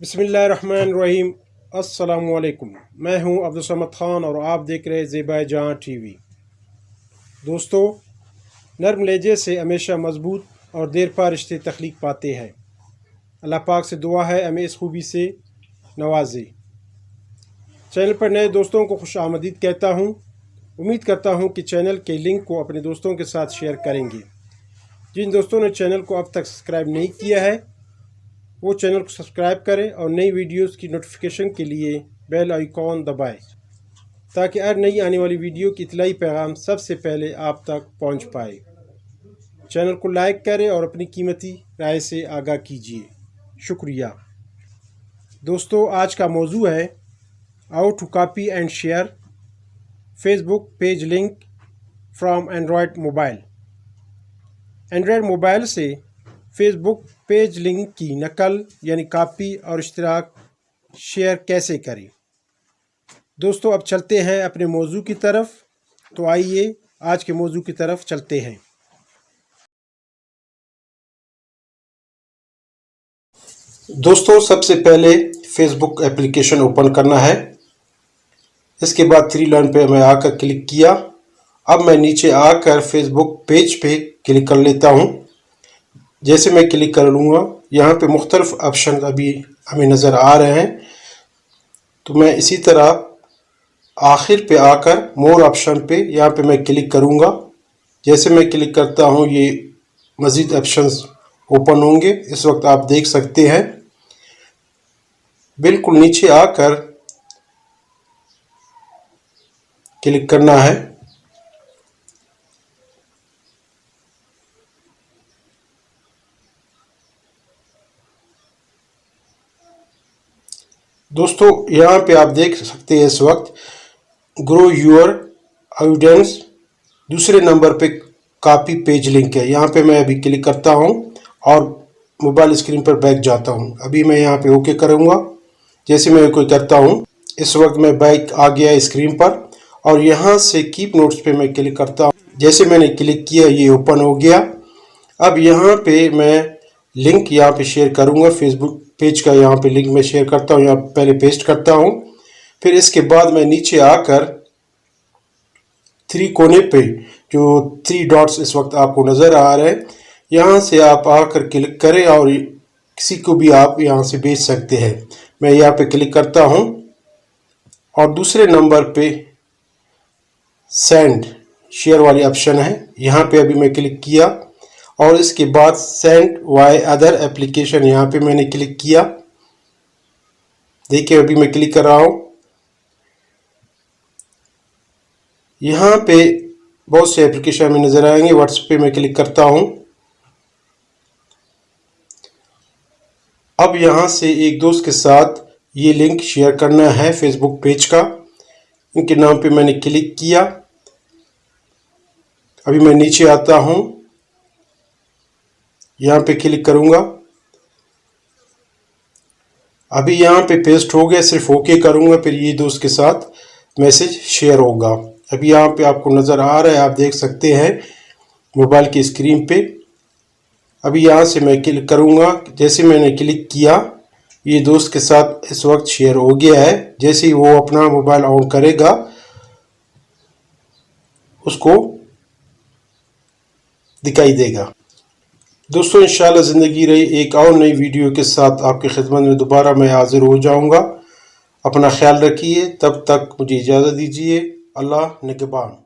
बिस्मिल्लाहिर्रहमानिर्रहीम। अस्सलामुअलैकुम। मैं हूं अब्दुल समद ख़ान और आप देख रहे हैं ज़ेबा जहां टीवी। दोस्तों, नर्म लहजे से हमेशा मजबूत और देर पा रिश्ते तख्लीक पाते हैं। अल्लाह पाक से दुआ है हमें इस खूबी से नवाजे। चैनल पर नए दोस्तों को खुश आमदीद कहता हूं। उम्मीद करता हूं कि चैनल के लिंक को अपने दोस्तों के साथ शेयर करेंगे। जिन दोस्तों ने चैनल को अब तक सब्सक्राइब नहीं किया है वो चैनल को सब्सक्राइब करें और नई वीडियोस की नोटिफिकेशन के लिए बेल आइकॉन दबाएं ताकि हर नई आने वाली वीडियो की इतलाई पैगाम सबसे पहले आप तक पहुंच पाए। चैनल को लाइक करें और अपनी कीमती राय से आगाह कीजिए। शुक्रिया। दोस्तों, आज का मौजू है how to copy and share Facebook page link from Android mobile. Android mobile से फेसबुक पेज लिंक की नकल यानी कॉपी और इश्तराक शेयर कैसे करें। दोस्तों, अब चलते हैं अपने मौजू की तरफ। तो आइए आज के मौजू की तरफ चलते हैं। दोस्तों, सबसे पहले फेसबुक एप्लीकेशन ओपन करना है। इसके बाद थ्री लाइन पे मैं आकर क्लिक किया। अब मैं नीचे आकर फेसबुक पेज पे क्लिक कर लेता हूँ। जैसे मैं क्लिक कर लूँगा यहाँ पे मुख्तलिफ ऑप्शन अभी हमें नज़र आ रहे हैं। तो मैं इसी तरह आखिर पे आकर मोर ऑप्शन पे यहाँ पे मैं क्लिक करूँगा। जैसे मैं क्लिक करता हूँ ये मज़ीद ऑप्शंस ओपन होंगे। इस वक्त आप देख सकते हैं। बिल्कुल नीचे आकर क्लिक करना है। दोस्तों, यहाँ पे आप देख सकते हैं इस वक्त ग्रो यूर ऑडियंस दूसरे नंबर पे कॉपी पेज लिंक है। यहाँ पे मैं अभी क्लिक करता हूँ और मोबाइल स्क्रीन पर बैक जाता हूँ। अभी मैं यहाँ पे ओके करूँगा। जैसे मैं ओके करता हूँ इस वक्त मैं बैक आ गया स्क्रीन पर और यहाँ से कीप नोट्स पे मैं क्लिक करता हूँ। जैसे मैंने क्लिक किया ये ओपन हो गया। अब यहाँ पे मैं लिंक यहाँ पे शेयर करूँगा। फेसबुक पेज का यहाँ पे लिंक मैं शेयर करता हूँ। यहाँ पहले पेस्ट करता हूँ। फिर इसके बाद मैं नीचे आकर थ्री कोने पे जो थ्री डॉट्स इस वक्त आपको नज़र आ रहे हैं यहाँ से आप आकर क्लिक करें और किसी को भी आप यहाँ से भेज सकते हैं। मैं यहाँ पे क्लिक करता हूँ और दूसरे नंबर पे सेंड शेयर वाली ऑप्शन है। यहाँ पे अभी मैं क्लिक किया और इसके बाद सेंड वाई अदर एप्लीकेशन यहाँ पे मैंने क्लिक किया। देखिए अभी मैं क्लिक कर रहा हूँ। यहाँ पे बहुत से एप्लीकेशन हमें नज़र आएंगे। व्हाट्सएप पे मैं क्लिक करता हूँ। अब यहाँ से एक दोस्त के साथ ये लिंक शेयर करना है फेसबुक पेज का। इनके नाम पे मैंने क्लिक किया। अभी मैं नीचे आता हूँ, यहाँ पे क्लिक करूँगा। अभी यहाँ पे पेस्ट हो गया। सिर्फ ओके करूँगा फिर ये दोस्त के साथ मैसेज शेयर होगा। अभी यहाँ पे आपको नज़र आ रहा है, आप देख सकते हैं मोबाइल की स्क्रीन पे। अभी यहाँ से मैं क्लिक करूँगा। जैसे मैंने क्लिक किया ये दोस्त के साथ इस वक्त शेयर हो गया है। जैसे ही वो अपना मोबाइल ऑन करेगा उसको दिखाई देगा। दोस्तों, इंशाल्लाह ज़िंदगी रही एक और नई वीडियो के साथ आपकी खिदमत में दोबारा मैं हाजिर हो जाऊंगा। अपना ख्याल रखिए। तब तक मुझे इजाज़त दीजिए। अल्लाह निगहबान।